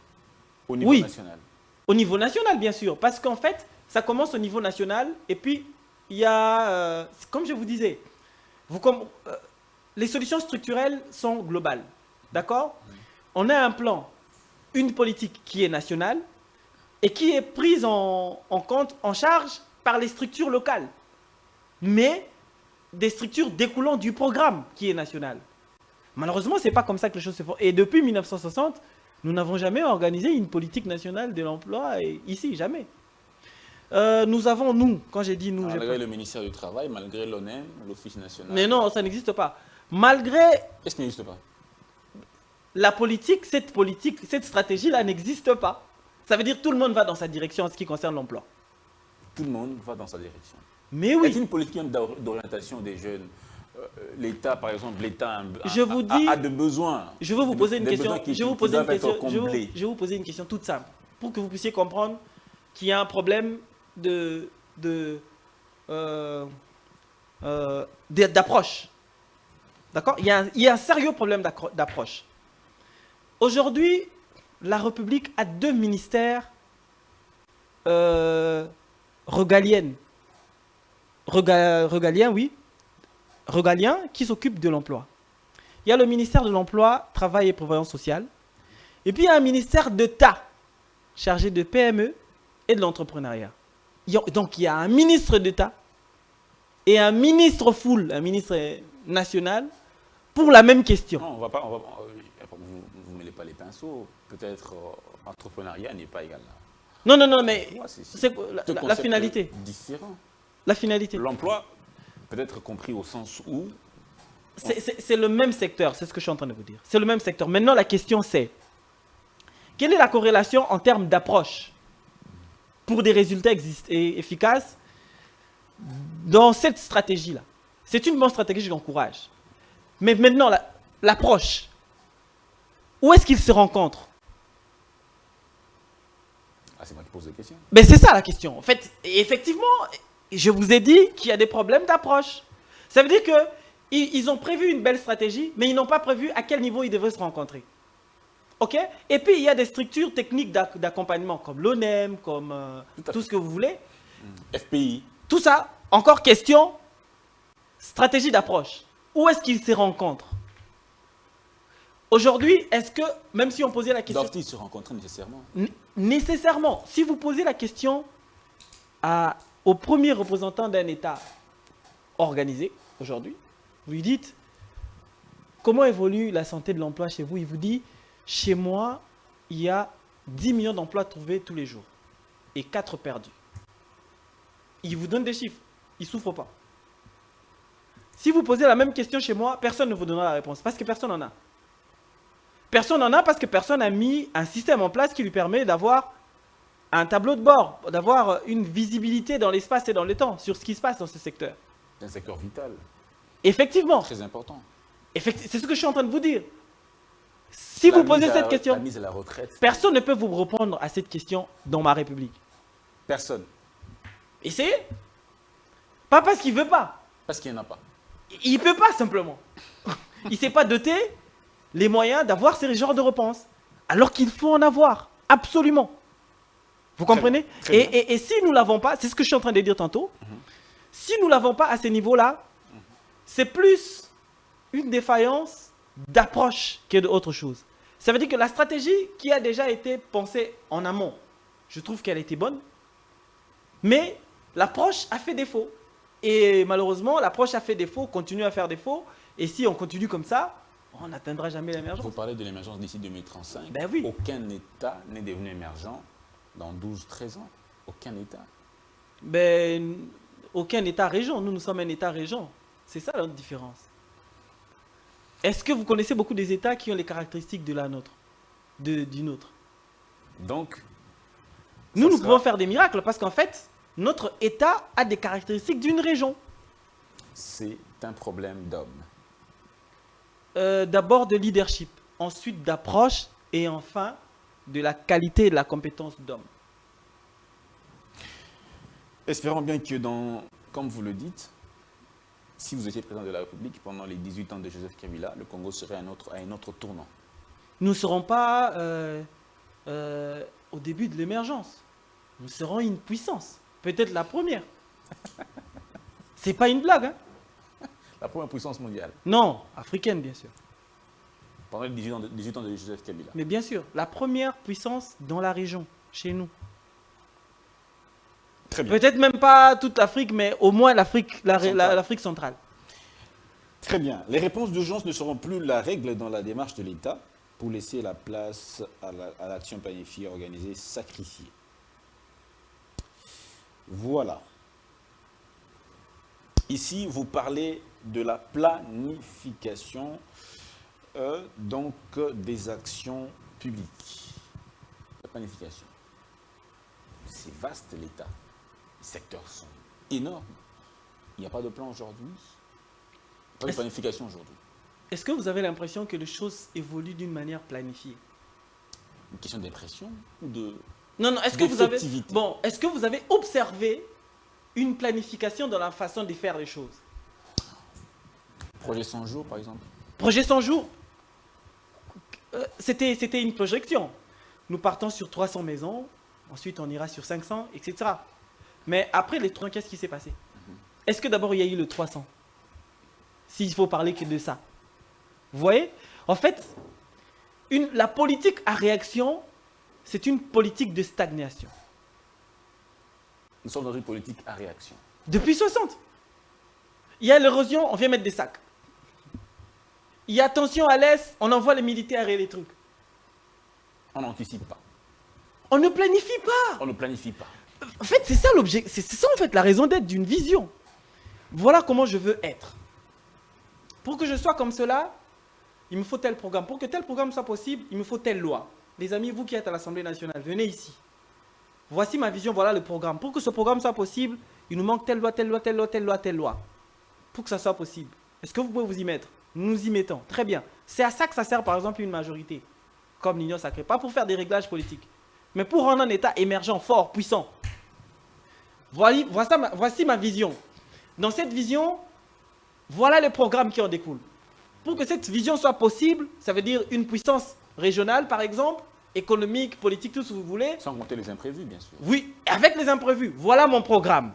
au niveau national. Au niveau national, bien sûr. Parce qu'en fait, ça commence au niveau national. Et puis, il y a... comme je vous disais, les solutions structurelles sont globales. D'accord? On a un plan, une politique qui est nationale et qui est prise en compte, en charge par les structures locales. Mais des structures découlant du programme qui est national. Malheureusement, ce n'est pas comme ça que les choses se font. Et depuis 1960, nous n'avons jamais organisé une politique nationale de l'emploi ici, jamais. Nous avons, quand j'ai dit nous... Malgré le ministère du Travail, malgré l'ONEM, l'Office national... Mais non, ça n'existe pas. Malgré... Qu'est-ce qui n'existe pas? La politique, cette stratégie-là n'existe pas. Ça veut dire que tout le monde va dans sa direction en ce qui concerne l'emploi. Tout le monde va dans sa direction. Mais oui. Est-ce une politique d'orientation des jeunes? L'État, par exemple, l'État a de besoins. Je veux vous poser une question. Je vais vous poser une question toute simple pour que vous puissiez comprendre qu'il y a un problème d'approche. D'accord? Il y a un sérieux problème d'approche. Aujourd'hui, la République a deux ministères régaliens, oui. Régaliens qui s'occupent de l'emploi. il y a le ministère de l'Emploi, Travail et Prévoyance sociale. Et puis, il y a un ministère d'État chargé de PME et de l'entrepreneuriat. Donc, il y a un ministre d'État et un ministre full, un ministre national, pour la même question. Non, vous ne mêlez pas les pinceaux. Peut-être entrepreneuriat n'est pas égal à... Non, mais Ouais, c'est la finalité. Différent. La finalité. L'emploi peut être compris au sens où... C'est le même secteur, c'est ce que je suis en train de vous dire. C'est le même secteur. Maintenant, la question c'est, quelle est la corrélation en termes d'approche pour des résultats efficaces dans cette stratégie-là? C'est une bonne stratégie, je l'encourage. Mais maintenant, l'approche, où est-ce qu'ils se rencontrent? Ah, c'est moi qui pose des questions. Ben, c'est ça la question. En fait, effectivement, je vous ai dit qu'il y a des problèmes d'approche. Ça veut dire qu'ils ont prévu une belle stratégie, mais ils n'ont pas prévu à quel niveau ils devraient se rencontrer. OK? Et puis, il y a des structures techniques d'accompagnement, comme l'ONEM, comme tout ce que vous voulez. FPI. Tout ça, encore question, stratégie d'approche. Où est-ce qu'ils se rencontrent? Aujourd'hui, est-ce que, même si on posait la question... Doivent-ils se rencontrer nécessairement? Nécessairement. Si vous posez la question au premier représentant d'un État organisé, aujourd'hui, vous lui dites, comment évolue la santé de l'emploi chez vous? Il vous dit, chez moi, il y a 10 millions d'emplois trouvés tous les jours et 4 perdus. Il vous donne des chiffres. Il ne souffre pas. Si vous posez la même question chez moi, personne ne vous donnera la réponse parce que personne n'en a. Personne n'en a parce que personne n'a mis un système en place qui lui permet d'avoir un tableau de bord, d'avoir une visibilité dans l'espace et dans le temps sur ce qui se passe dans ce secteur. C'est un secteur vital. Effectivement. Très important. C'est ce que je suis en train de vous dire. Si vous posez cette question, la mise à la retraite. Personne ne peut vous répondre à cette question dans ma République. Personne. Essayez. Pas parce qu'il ne veut pas. Parce qu'il n'y en a pas. Il ne peut pas simplement. Il ne s'est pas doté les moyens d'avoir ces genres de réponses. Alors qu'il faut en avoir. Absolument. Vous comprenez? Très bien. Et si nous ne l'avons pas, c'est ce que je suis en train de dire tantôt, si nous ne l'avons pas à ces niveaux-là, c'est plus une défaillance d'approche que d'autre chose. Ça veut dire que la stratégie qui a déjà été pensée en amont, je trouve qu'elle était bonne, mais l'approche a fait défaut. Et malheureusement, l'approche a fait défaut, continue à faire défaut, et si on continue comme ça, on n'atteindra jamais l'émergence. Vous parlez de l'émergence d'ici 2035. Ben oui. Aucun État n'est devenu émergent dans 12-13 ans. Aucun État. Ben, aucun État-région. Nous sommes un État-région. C'est ça notre différence. Est-ce que vous connaissez beaucoup des États qui ont les caractéristiques de la nôtre, d'une autre? Donc, nous pouvons faire des miracles parce qu'en fait, notre État a des caractéristiques d'une région. c'est un problème d'homme. D'abord de leadership, ensuite d'approche et enfin de la qualité et de la compétence d'homme. Espérons bien que comme vous le dites, si vous étiez président de la République pendant les 18 ans de Joseph Kabila, le Congo serait à un autre tournant. Nous ne serons pas au début de l'émergence. Nous serons une puissance. Peut-être la première. C'est pas une blague, hein? La première puissance mondiale. Non, africaine bien sûr. Pendant les 18 ans de Joseph Kabila. Mais bien sûr, la première puissance dans la région, chez nous. Très bien. Peut-être même pas toute l'Afrique, mais au moins l'Afrique centrale. Très bien. Les réponses d'urgence ne seront plus la règle dans la démarche de l'État pour laisser la place à l'action planifiée, organisée, sacrifiée. Voilà. Ici, vous parlez de la planification donc des actions publiques. La planification. C'est vaste l'État. Les secteurs sont énormes. Il n'y a pas de plan aujourd'hui. Pas de planification aujourd'hui. Est-ce que vous avez l'impression que les choses évoluent d'une manière planifiée? Une question d'impression ou de... Non, est-ce que vous avez observé une planification dans la façon de faire les choses? Projet 100 jours, par exemple. Projet 100 jours, c'était une projection. Nous partons sur 300 maisons, ensuite on ira sur 500, etc. Mais après les 300, qu'est-ce qui s'est passé? Est-ce que d'abord il y a eu le 300? S'il faut parler que de ça. Vous voyez? En fait, la politique à réaction, c'est une politique de stagnation. Nous sommes dans une politique à réaction. Depuis 60. Il y a l'érosion, on vient mettre des sacs. Il y a tension à l'est, on envoie les militaires et les trucs. On n'anticipe pas. On ne planifie pas. On ne planifie pas. En fait, c'est ça l'objet, c'est ça en fait la raison d'être d'une vision. Voilà comment je veux être. Pour que je sois comme cela, il me faut tel programme. Pour que tel programme soit possible, il me faut telle loi. Les amis, vous qui êtes à l'Assemblée nationale, venez ici. Voici ma vision, voilà le programme. Pour que ce programme soit possible, il nous manque telle loi, telle loi, telle loi, telle loi, telle loi. Pour que ça soit possible. Est-ce que vous pouvez vous y mettre? Nous nous y mettons. Très bien. C'est à ça que ça sert par exemple une majorité, comme l'Union sacrée. Pas pour faire des réglages politiques, mais pour rendre un État émergent, fort, puissant. Voici ma vision. Dans cette vision, voilà les programmes qui en découlent. Pour que cette vision soit possible, ça veut dire une puissance régionale, par exemple, économique, politique, tout ce que vous voulez. Sans compter les imprévus, bien sûr. Oui, avec les imprévus. Voilà mon programme.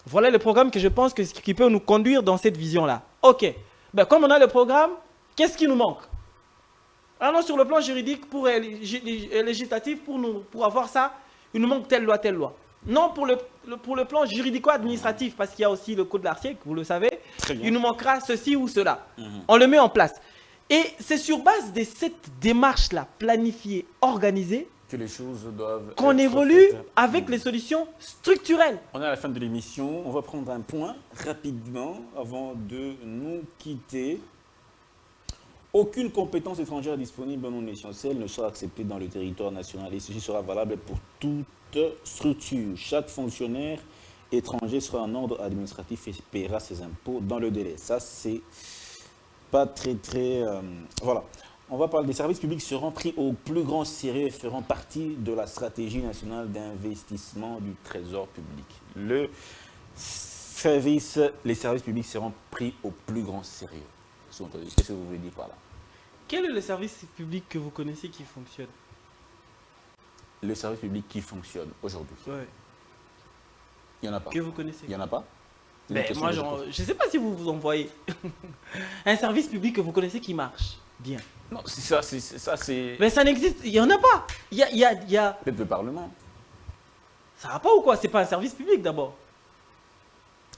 Voilà le programme que je pense qui peut nous conduire dans cette vision-là. Ok. Ben, comme on a le programme, qu'est-ce qui nous manque? Alors, sur le plan juridique, législatif, pour avoir ça, il nous manque telle loi, telle loi. Non, pour le plan juridico-administratif, parce qu'il y a aussi le code de l'Article, vous le savez, il nous manquera ceci ou cela. On le met en place. Et c'est sur base de cette démarche-là, planifiée, organisée, que les choses doivent qu'on évolue avec les solutions structurelles. On est à la fin de l'émission. On va prendre un point rapidement avant de nous quitter. Aucune compétence étrangère disponible non essentielle ne sera acceptée dans le territoire national et ceci sera valable pour toute structure. Chaque fonctionnaire étranger sera en ordre administratif et paiera ses impôts dans le délai. Ça, c'est pas très... voilà. On va parler des services publics seront pris au plus grand sérieux et feront partie de la stratégie nationale d'investissement du Trésor public. Les services publics seront pris au plus grand sérieux. Qu'est-ce que vous voulez dire par là? Quel est le service public que vous connaissez qui fonctionne? Le service public qui fonctionne aujourd'hui. Ouais. Il n'y en a pas. Que vous connaissez? Il n'y en a pas? Ben, moi, je ne sais pas si vous vous en voyez. Un service public que vous connaissez qui marche bien. Non, c'est... Mais ça n'existe, il n'y en a pas. Il y a... Peut-être le Parlement. Ça va pas ou quoi? C'est pas un service public d'abord.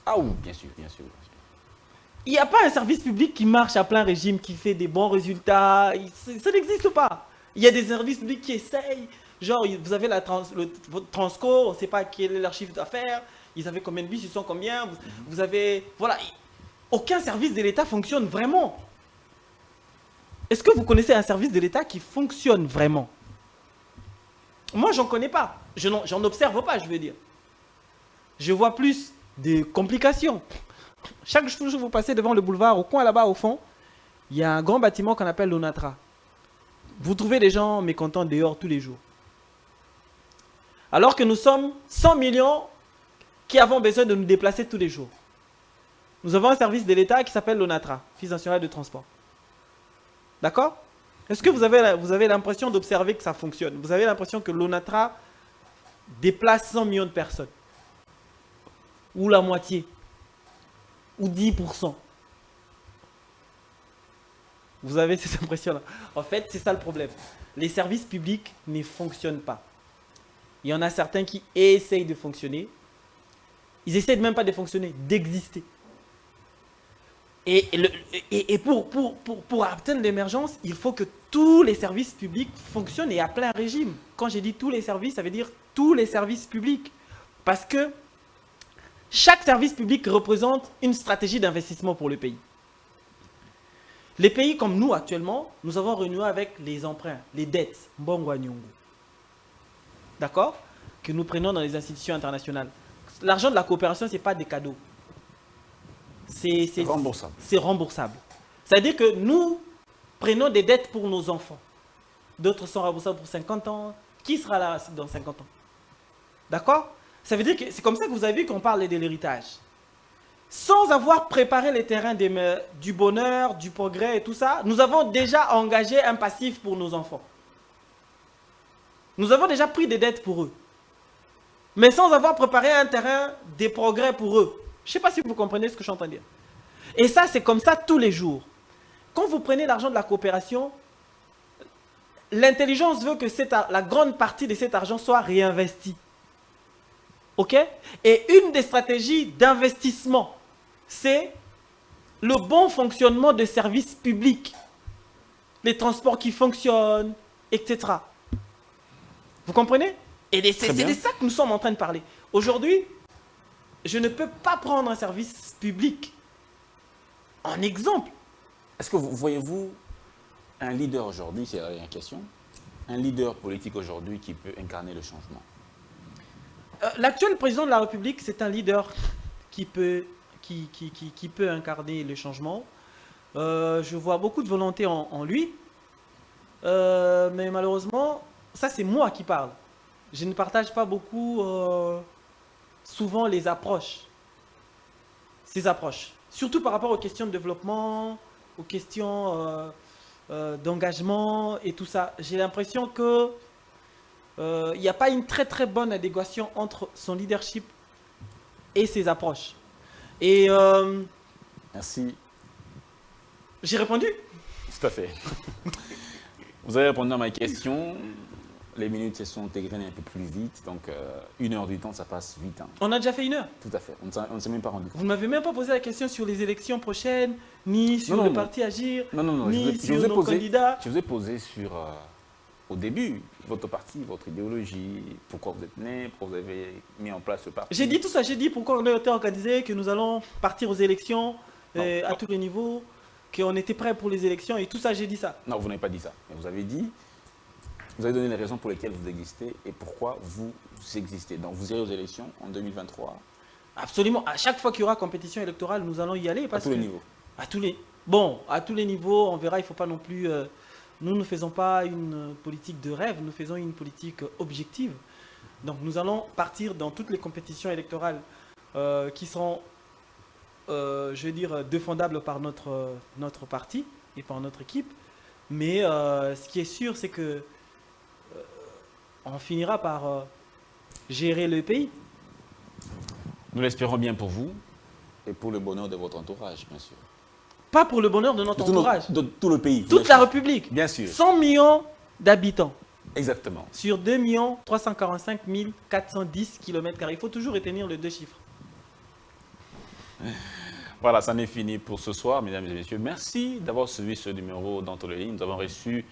Ah oui, bien sûr, bien sûr. Bien sûr. Il n'y a pas un service public qui marche à plein régime, qui fait des bons résultats. Ça n'existe pas. Il y a des services publics qui essayent. Genre, vous avez votre Transco, on ne sait pas quel est leur chiffre d'affaires. Ils avaient combien de bus, ils sont combien. Vous avez... Voilà. Aucun service de l'État fonctionne vraiment. Est-ce que vous connaissez un service de l'État qui fonctionne vraiment? Moi, j'en connais pas. J'en observe pas, je veux dire. Je vois plus de complications. Chaque jour que vous passez devant le boulevard, au coin là-bas, au fond, il y a un grand bâtiment qu'on appelle l'ONATRA. Vous trouvez des gens mécontents dehors tous les jours. Alors que nous sommes 100 millions qui avons besoin de nous déplacer tous les jours. Nous avons un service de l'État qui s'appelle l'ONATRA, Office national de transport. D'accord? Est-ce que vous avez l'impression d'observer que ça fonctionne? Vous avez l'impression que l'ONATRA déplace 100 millions de personnes? Ou la moitié? Ou 10%? Vous avez cette impression-là? En fait, c'est ça le problème. Les services publics ne fonctionnent pas. Il y en a certains qui essayent de fonctionner. Ils essayent même pas de fonctionner, d'exister. Et pour atteindre l'émergence, il faut que tous les services publics fonctionnent et à plein régime. Quand j'ai dit tous les services, ça veut dire tous les services publics. Parce que chaque service public représente une stratégie d'investissement pour le pays. Les pays comme nous actuellement, nous avons renoué avec les emprunts, les dettes, Mbongo Nyongo. D'accord? Que nous prenons dans les institutions internationales. L'argent de la coopération, ce n'est pas des cadeaux. C'est remboursable. C'est remboursable. C'est-à-dire que nous prenons des dettes pour nos enfants. D'autres sont remboursables pour 50 ans. Qui sera là dans 50 ans? D'accord? Ça veut dire que c'est comme ça que vous avez vu qu'on parle de l'héritage. Sans avoir préparé les terrains du bonheur, du progrès et tout ça, nous avons déjà engagé un passif pour nos enfants. Nous avons déjà pris des dettes pour eux. Mais sans avoir préparé un terrain des progrès pour eux. Je ne sais pas si vous comprenez ce que je suis en train de dire. Et ça, c'est comme ça tous les jours. quand vous prenez l'argent de la coopération, l'intelligence veut que la grande partie de cet argent soit réinvestie. OK? Et une des stratégies d'investissement, c'est le bon fonctionnement des services publics. Les transports qui fonctionnent, etc. Vous comprenez? Et c'est de ça que nous sommes en train de parler. Aujourd'hui, je ne peux pas prendre un service public en exemple. Est-ce que voyez-vous un leader aujourd'hui, c'est la dernière question, un leader politique aujourd'hui qui peut incarner le changement? L'actuel président de la République, c'est un leader qui peut incarner le changement. Je vois beaucoup de volonté en lui, mais malheureusement, ça c'est moi qui parle. Je ne partage pas beaucoup, souvent, les approches. Ces approches. Surtout par rapport aux questions de développement, aux questions d'engagement et tout ça. J'ai l'impression que il n'y a pas une très très bonne adéquation entre son leadership et ses approches. Et merci. J'ai répondu? Tout à fait. Vous avez répondu à ma question. Les minutes se sont égrenées un peu plus vite, donc 1 heure du temps, ça passe vite. Hein. On a déjà fait 1 heure? Tout à fait, on ne s'est même pas rendu compte. Vous ne m'avez même pas posé la question sur les élections prochaines, ni sur le parti Agir, ni sur nos candidats. Je vous ai posé sur, au début, votre parti, votre idéologie, pourquoi vous êtes né, pourquoi vous avez mis en place ce parti. J'ai dit tout ça, j'ai dit pourquoi on a été organisé, que nous allons partir aux élections à tous les niveaux, qu'on était prêts pour les élections et tout ça, j'ai dit ça. Non, vous n'avez pas dit ça, mais vous avez dit... Vous avez donné les raisons pour lesquelles vous existez et pourquoi vous existez. Donc vous irez aux élections en 2023. Absolument. À chaque fois qu'il y aura compétition électorale, nous allons y aller. À tous les niveaux. À tous les niveaux, on verra, il ne faut pas non plus... nous ne faisons pas une politique de rêve, nous faisons une politique objective. Donc nous allons partir dans toutes les compétitions électorales qui seront, je veux dire, défendables par notre parti et par notre équipe. Mais ce qui est sûr, c'est que on finira par gérer le pays. Nous l'espérons bien pour vous et pour le bonheur de votre entourage, bien sûr. Pas pour le bonheur de notre entourage. De tout le pays. Toute la République. Bien sûr. 100 millions d'habitants. Exactement. Sur 2 345 410 km². Il faut toujours retenir les 2 chiffres. Voilà, ça en est fini pour ce soir, mesdames et messieurs. Merci d'avoir suivi ce numéro d'Entre les lignes. Nous avons reçu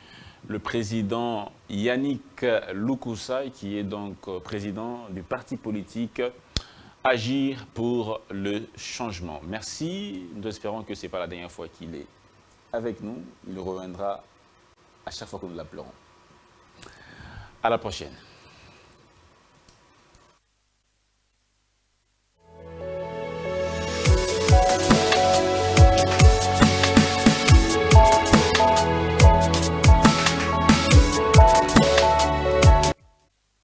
le président Yannick Loukoussa, qui est donc président du parti politique Agir pour le changement. Merci. Nous espérons que ce n'est pas la dernière fois qu'il est avec nous. Il reviendra à chaque fois que nous l'appellerons. À la prochaine.